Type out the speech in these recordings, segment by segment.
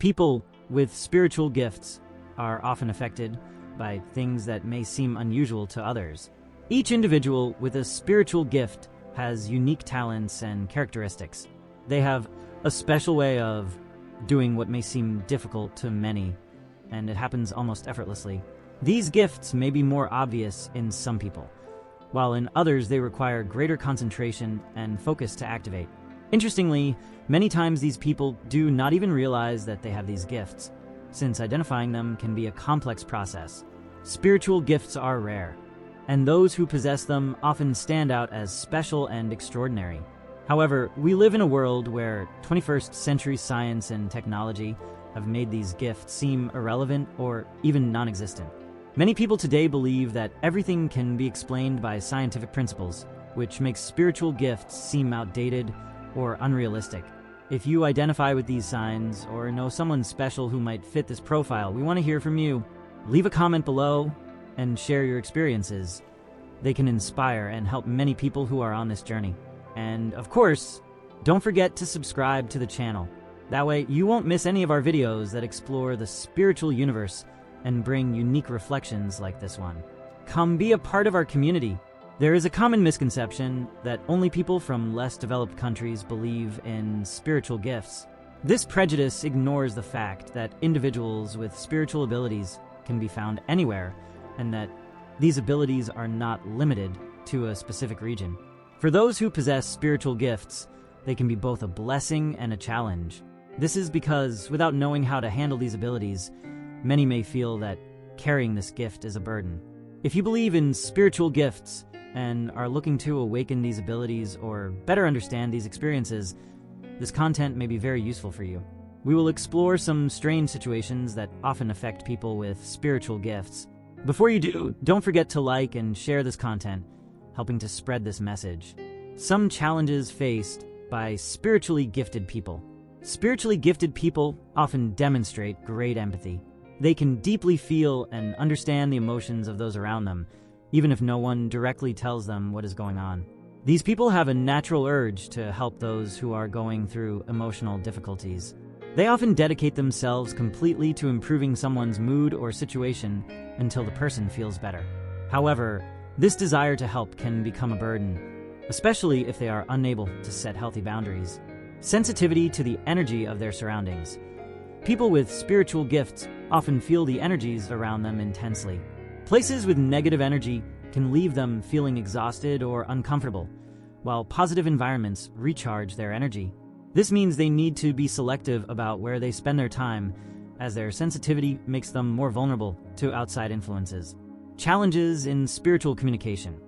People with spiritual gifts are often affected by things that may seem unusual to others. Each individual with a spiritual gift has unique talents and characteristics. They have a special way of doing what may seem difficult to many, and it happens almost effortlessly. These gifts may be more obvious in some people, while in others they require greater concentration and focus to activate. Interestingly, many times these people do not even realize that they have these gifts, since identifying them can be a complex process. Spiritual gifts are rare, and those who possess them often stand out as special and extraordinary. However, we live in a world where 21st century science and technology have made these gifts seem irrelevant or even non-existent. Many people today believe that everything can be explained by scientific principles, which makes spiritual gifts seem outdated or unrealistic. If you identify with these signs or know someone special who might fit this profile, we want to hear from you. Leave a comment below and share your experiences. They can inspire and help many people who are on this journey. And of course, don't forget to subscribe to the channel. That way you won't miss any of our videos that explore the spiritual universe and bring unique reflections like this one. Come be a part of our community. There is a common misconception that only people from less developed countries believe in spiritual gifts. This prejudice ignores the fact that individuals with spiritual abilities can be found anywhere, and that these abilities are not limited to a specific region. For those who possess spiritual gifts, they can be both a blessing and a challenge. This is because, without knowing how to handle these abilities, many may feel that carrying this gift is a burden. If you believe in spiritual gifts and are looking to awaken these abilities or better understand these experiences, this content may be very useful for you. We will explore some strange situations that often affect people with spiritual gifts. Before you do, don't forget to like and share this content, helping to spread this message. Some challenges faced by spiritually gifted people. Spiritually gifted people often demonstrate great empathy. They can deeply feel and understand the emotions of those around them, even if no one directly tells them what is going on. These people have a natural urge to help those who are going through emotional difficulties. They often dedicate themselves completely to improving someone's mood or situation until the person feels better. However, this desire to help can become a burden, especially if they are unable to set healthy boundaries. Sensitivity to the energy of their surroundings. People with spiritual gifts often feel the energies around them intensely. Places with negative energy can leave them feeling exhausted or uncomfortable, while positive environments recharge their energy. This means they need to be selective about where they spend their time, as their sensitivity makes them more vulnerable to outside influences. Challenges in spiritual communication.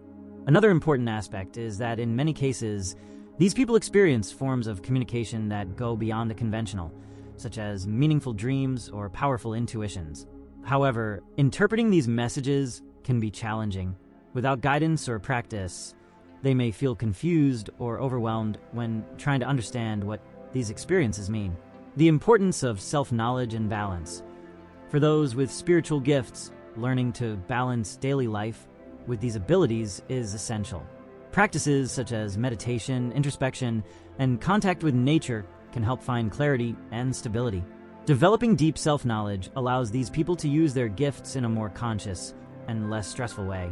Another important aspect is that in many cases, these people experience forms of communication that go beyond the conventional, such as meaningful dreams or powerful intuitions. However, interpreting these messages can be challenging. Without guidance or practice, they may feel confused or overwhelmed when trying to understand what these experiences mean. The importance of self-knowledge and balance. For those with spiritual gifts, learning to balance daily life with these abilities is essential. Practices such as meditation, introspection, and contact with nature can help find clarity and stability. Developing deep self-knowledge allows these people to use their gifts in a more conscious and less stressful way,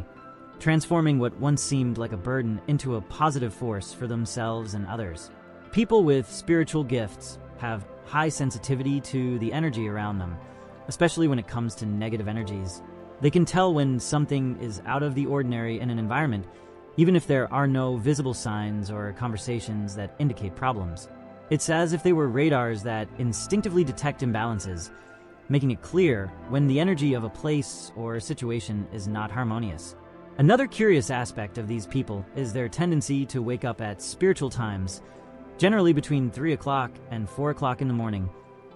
transforming what once seemed like a burden into a positive force for themselves and others. People with spiritual gifts have high sensitivity to the energy around them, especially when it comes to negative energies. They can tell when something is out of the ordinary in an environment, even if there are no visible signs or conversations that indicate problems. It's as if they were radars that instinctively detect imbalances, making it clear when the energy of a place or a situation is not harmonious. Another curious aspect of these people is their tendency to wake up at spiritual times, generally between 3 o'clock and 4 o'clock in the morning,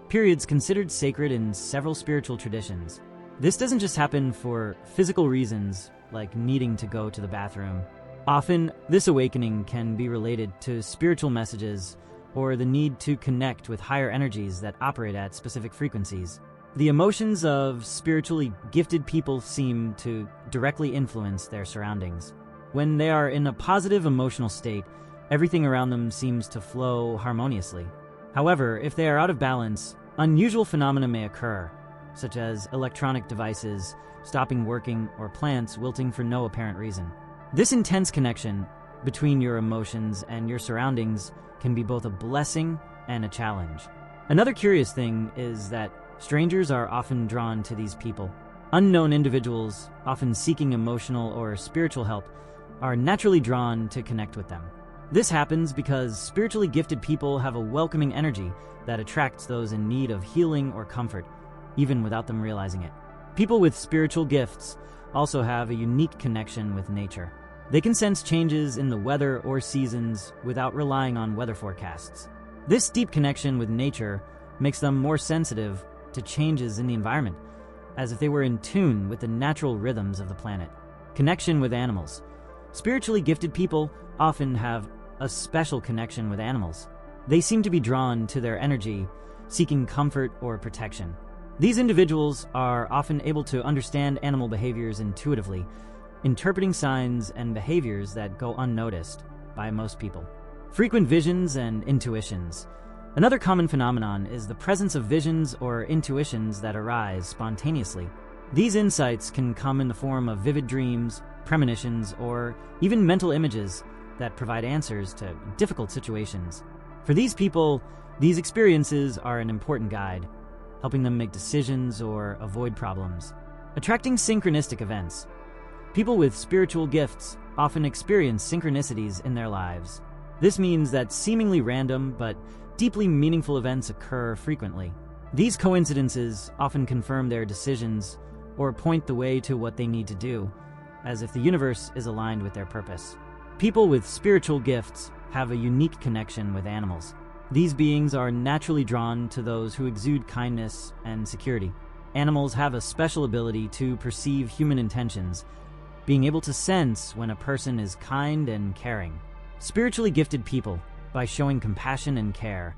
periods considered sacred in several spiritual traditions. This doesn't just happen for physical reasons, like needing to go to the bathroom. Often, this awakening can be related to spiritual messages or the need to connect with higher energies that operate at specific frequencies. The emotions of spiritually gifted people seem to directly influence their surroundings. When they are in a positive emotional state, everything around them seems to flow harmoniously. However, if they are out of balance, unusual phenomena may occur, such as electronic devices stopping working or plants wilting for no apparent reason. This intense connection between your emotions and your surroundings can be both a blessing and a challenge. Another curious thing is that strangers are often drawn to these people. Unknown individuals, often seeking emotional or spiritual help, are naturally drawn to connect with them. This happens because spiritually gifted people have a welcoming energy that attracts those in need of healing or comfort, even without them realizing it. People with spiritual gifts also have a unique connection with nature. They can sense changes in the weather or seasons without relying on weather forecasts. This deep connection with nature makes them more sensitive to changes in the environment, as if they were in tune with the natural rhythms of the planet. Connection with animals. Spiritually gifted people often have a special connection with animals. They seem to be drawn to their energy, seeking comfort or protection. These individuals are often able to understand animal behaviors intuitively, interpreting signs and behaviors that go unnoticed by most people. Frequent visions and intuitions. Another common phenomenon is the presence of visions or intuitions that arise spontaneously. These insights can come in the form of vivid dreams, premonitions, or even mental images that provide answers to difficult situations. For these people, these experiences are an important guide, helping them make decisions or avoid problems. Attracting synchronistic events. People with spiritual gifts often experience synchronicities in their lives. This means that seemingly random but deeply meaningful events occur frequently. These coincidences often confirm their decisions or point the way to what they need to do, as if the universe is aligned with their purpose. People with spiritual gifts have a unique connection with animals. These beings are naturally drawn to those who exude kindness and security. Animals have a special ability to perceive human intentions, being able to sense when a person is kind and caring. Spiritually gifted people, by showing compassion and care,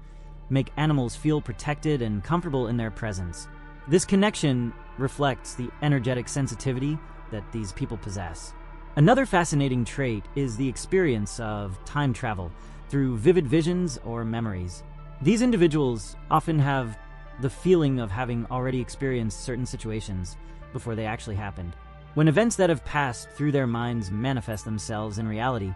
make animals feel protected and comfortable in their presence. This connection reflects the energetic sensitivity that these people possess. Another fascinating trait is the experience of time travel through vivid visions or memories. These individuals often have the feeling of having already experienced certain situations before they actually happened. When events that have passed through their minds manifest themselves in reality,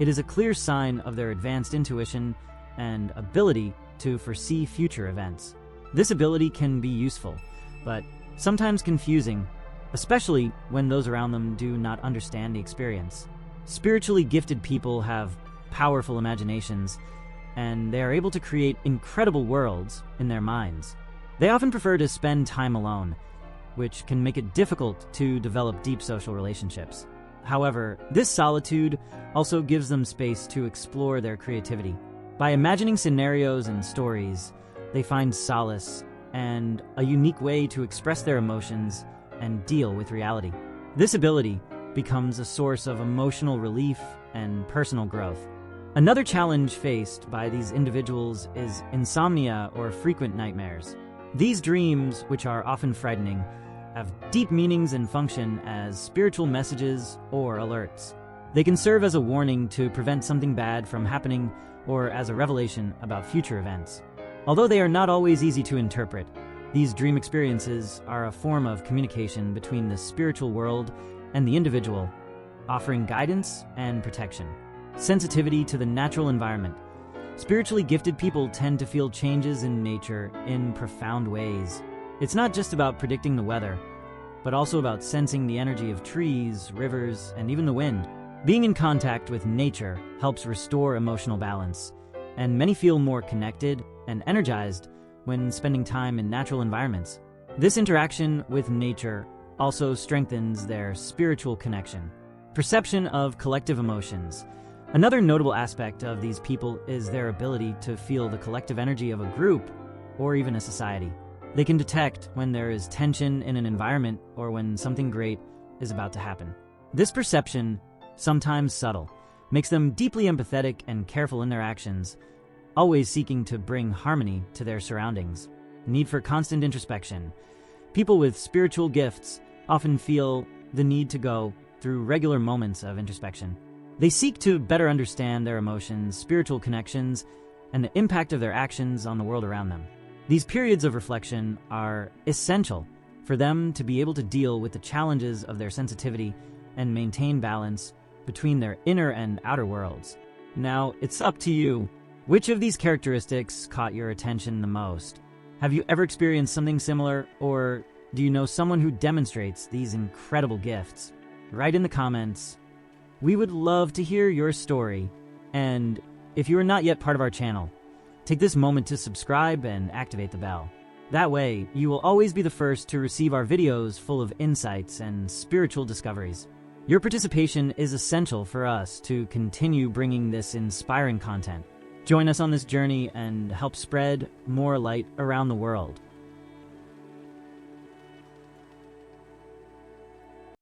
it is a clear sign of their advanced intuition and ability to foresee future events. This ability can be useful, but sometimes confusing, especially when those around them do not understand the experience. Spiritually gifted people have powerful imaginations, and they are able to create incredible worlds in their minds. They often prefer to spend time alone, which can make it difficult to develop deep social relationships. However, this solitude also gives them space to explore their creativity. By imagining scenarios and stories, they find solace and a unique way to express their emotions and deal with reality. This ability becomes a source of emotional relief and personal growth. Another challenge faced by these individuals is insomnia or frequent nightmares. These dreams, which are often frightening, have deep meanings and function as spiritual messages or alerts. They can serve as a warning to prevent something bad from happening or as a revelation about future events. Although they are not always easy to interpret, these dream experiences are a form of communication between the spiritual world and the individual, offering guidance and protection. Sensitivity to the natural environment. Spiritually gifted people tend to feel changes in nature in profound ways. It's not just about predicting the weather, but also about sensing the energy of trees, rivers, and even the wind. Being in contact with nature helps restore emotional balance, and many feel more connected and energized when spending time in natural environments. This interaction with nature also strengthens their spiritual connection. Perception of collective emotions. Another notable aspect of these people is their ability to feel the collective energy of a group or even a society. They can detect when there is tension in an environment or when something great is about to happen. This perception, sometimes subtle, makes them deeply empathetic and careful in their actions, always seeking to bring harmony to their surroundings. Need for constant introspection. People with spiritual gifts often feel the need to go through regular moments of introspection. They seek to better understand their emotions, spiritual connections, and the impact of their actions on the world around them. These periods of reflection are essential for them to be able to deal with the challenges of their sensitivity and maintain balance between their inner and outer worlds. Now, it's up to you. Which of these characteristics caught your attention the most? Have you ever experienced something similar, or do you know someone who demonstrates these incredible gifts? Write in the comments. We would love to hear your story. And if you are not yet part of our channel, take this moment to subscribe and activate the bell. That way, you will always be the first to receive our videos full of insights and spiritual discoveries. Your participation is essential for us to continue bringing this inspiring content. Join us on this journey and help spread more light around the world.